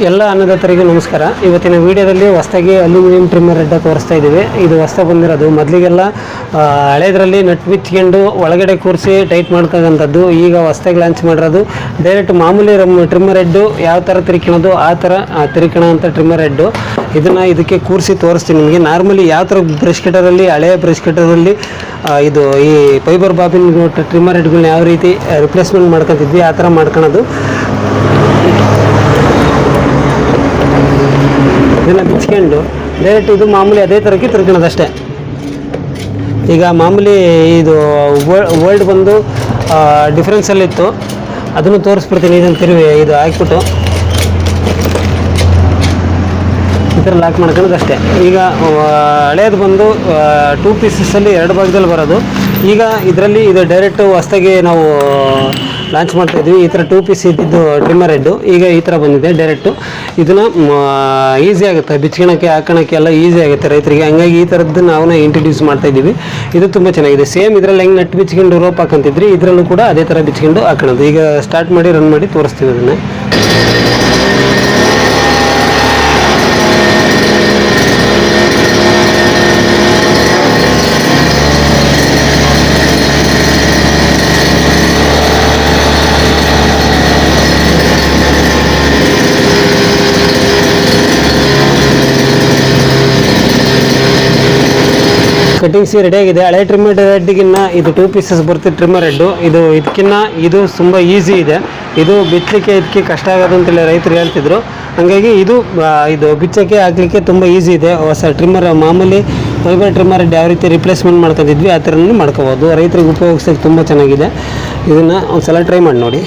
ಎಲ್ಲ ಅನ್ನದಾತರಿಗೂ ನಮಸ್ಕಾರ. ಇವತ್ತಿನ ವಿಡಿಯೋದಲ್ಲಿ ಹೊಸದಾಗಿ ಅಲ್ಯೂಮಿನಿಯಂ ಟ್ರಿಮ್ಮರ್ ಹೆಡ್ ತೋರಿಸ್ತಾ ಇದ್ದೀವಿ. ಇದು ಹೊಸದಾಗಿ ಬಂದಿರೋದು. ಮೊದಲಿಗೆಲ್ಲ ಹಳೇದರಲ್ಲಿ ನಟ್ ಬಿಚ್ಕೊಂಡು ಒಳಗಡೆ ಕೂರಿಸಿ ಟೈಟ್ ಮಾಡ್ತಕ್ಕಂಥದ್ದು. ಈಗ ಹೊಸದಾಗಿ ಲಾಂಚ್ ಮಾಡಿರೋದು ಡೈರೆಕ್ಟ್ ಮಾಮೂಲಿ ಟ್ರಿಮ್ಮರ್ ಹೆಡ್ಡು ಯಾವ ಥರ ತಿರ್ಕೊಳ್ಳೋದು ಆ ಥರ ತಿರ್ಕೊಳ್ಳೋ ಅಂತ ಟ್ರಿಮ್ಮರ್ ಹೆಡ್ಡು. ಇದಕ್ಕೆ ಕೂರಿಸಿ ತೋರಿಸ್ತೀನಿ ನಿಮಗೆ. ನಾರ್ಮಲಿ ಯಾವ ಥರ ಬ್ರಷ್ ಕಟರಲ್ಲಿ, ಹಳೆಯ ಬ್ರಷ್ ಕಟರಲ್ಲಿ ಇದು ಈ ಫೈಬರ್ ಬಾಬಿನ್ ಟ್ರಿಮ್ಮರ್ ಹೆಡ್ಗಳನ್ನ ಯಾವ ರೀತಿ ರಿಪ್ಲೇಸ್ಮೆಂಟ್ ಮಾಡ್ಕೊತಿದ್ವಿ ಆ ಥರ ಮಾಡ್ಕೊಳೋದು. ಇದನ್ನು ಬಿಚ್ಕೊಂಡು ಡೈರೆಕ್ಟ್ ಇದು ಮಾಮೂಲಿ ಅದೇ ಥರಕ್ಕೆ ತಿರ್ಕೊಳ್ಳೋದು ಅಷ್ಟೇ. ಈಗ ಮಾಮೂಲಿ ಇದು ವರ್ಲ್ಡ್ ಬಂದು ಡಿಫ್ರೆನ್ಸಲ್ಲಿತ್ತು, ಅದನ್ನು ತೋರಿಸ್ಬಿಡ್ತೀನಿ. ಇದನ್ನು ಇದು ಹಾಕ್ಬಿಟ್ಟು ಈ ಥರ ಲಾಕ್ ಮಾಡ್ಕೊಳ್ಳೋದು ಅಷ್ಟೇ. ಈಗ ಹಳೇದು ಬಂದು 2 ಪೀಸಸ್ಸಲ್ಲಿ 2 ಭಾಗದಲ್ಲಿ ಬರೋದು. ಈಗ ಇದರಲ್ಲಿ ಇದು ಡೈರೆಕ್ಟು ಹೊಸದಾಗಿ ನಾವು ಲಾಂಚ್ ಮಾಡ್ತಾಯಿದ್ವಿ. ಈ ಥರ 2 ಪೀಸ್ ಇದ್ದಿದ್ದು ಟ್ರಿಮ್ಮರ್ ಹೆಡ್ಡು ಈಗ ಈ ಥರ ಬಂದಿದೆ ಡೈರೆಕ್ಟು. ಇದನ್ನು ಈಸಿ ಆಗುತ್ತೆ ಬಿಚ್ಕೊಳಕ್ಕೆ, ಹಾಕೋಣಕ್ಕೆ ಎಲ್ಲ ಈಸಿ ಆಗುತ್ತೆ ರೈತರಿಗೆ. ಹಂಗಾಗಿ ಈ ಥರದ್ದು ನಾವು ಇಂಟ್ರಡ್ಯೂಸ್ ಮಾಡ್ತಾಯಿದ್ದೀವಿ. ಇದು ತುಂಬ ಚೆನ್ನಾಗಿದೆ. ಸೇಮ್ ಇದರಲ್ಲಿ ಹೆಂಗೆ ನಟ್ಟು ಬಿಚ್ಕೊಂಡು ರೋಪ್ ಹಾಕೊಂತಿದ್ರಿ, ಇದರಲ್ಲೂ ಕೂಡ ಅದೇ ಥರ ಬಿಚ್ಕೊಂಡು ಹಾಕೋಣದು. ಈಗ ಸ್ಟಾರ್ಟ್ ಮಾಡಿ ರನ್ ಮಾಡಿ ತೋರಿಸ್ತೀವಿ ಅದನ್ನು. ಕಟಿಂಗ್ಸ್ ರೆಡಿಯಾಗಿದೆ. ಹಳೆ ಟ್ರಿಮ್ಮರ್ ಹೆಡ್ಗಿನ್ನ ಇದು 2 ಪೀಸಸ್ ಬರುತ್ತೆ ಟ್ರಿಮ್ಮರ್ ಹೆಡ್ಡು. ಇದು ತುಂಬ ಈಸಿ ಇದೆ. ಇದು ಬಿಚ್ಚಲಿಕ್ಕೆ ಇದಕ್ಕೆ ಕಷ್ಟ ಆಗೋದು ಅಂತೇಳಿ ರೈತರು ಹೇಳ್ತಿದ್ರು. ಹಾಗಾಗಿ ಇದು ಬಿಚ್ಚಕ್ಕೆ ಹಾಕಲಿಕ್ಕೆ ತುಂಬ ಈಸಿ ಇದೆ. ಹೊಸ ಟ್ರಿಮ್ಮರ್ ಮಾಮೂಲಿ ಫೈಬರ್ ಟ್ರಿಮ್ಮರ್ ಹೆಡ್ ಯಾವ ರೀತಿ ರಿಪ್ಲೇಸ್ಮೆಂಟ್ ಮಾಡ್ಕೊಂಡಿದ್ವಿ ಆ ಥರನೂ ಮಾಡ್ಕೋಬೋದು. ರೈತರಿಗೆ ಉಪಯೋಗಿಸೋಕ್ಕೆ ತುಂಬ ಚೆನ್ನಾಗಿದೆ. ಇದನ್ನು ಒಂದು ಸಲ ಟ್ರೈ ಮಾಡಿ ನೋಡಿ.